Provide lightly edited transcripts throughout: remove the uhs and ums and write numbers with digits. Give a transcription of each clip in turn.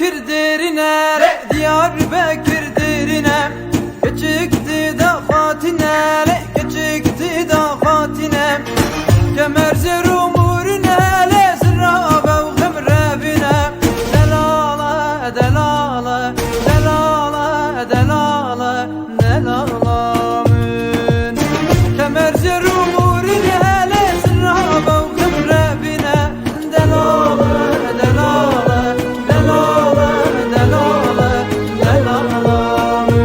Diyarbakır derine, Diyarbakır derine, geçikti da Fatine, geçikti da Fatine. Kemer zerumurine, lezra ve gımrebine, delala, delala, delala, delala, delalamın. Kemer zerumurine, lezra ve gımrebine, delala, delala, delala, delala, delalamın.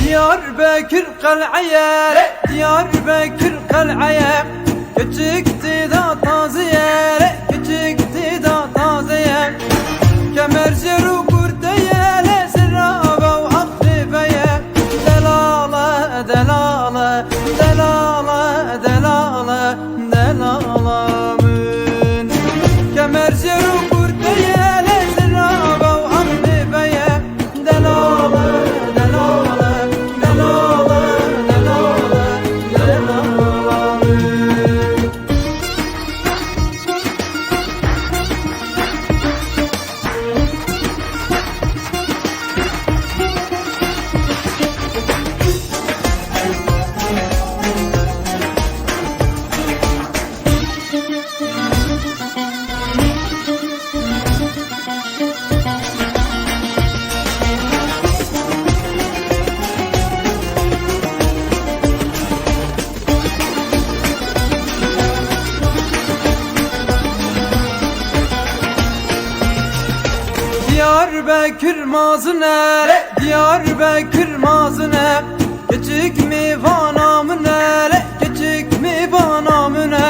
Diyarbakır kal'aya, Diyarbakır kal'aya, küçüktü da taziye, küçüktü da taziye. Kemer zeru kurteye, lezra ve aktifeye, delala, delala, delala, delala, delalamın. Kemer zeru kurteye, lezra ve aktifeye, delala, delala, delala, delala, delalamın. Diyarbakır mazine, Diyarbakır mazine, küçük mi vanamine, küçük mi vanamine.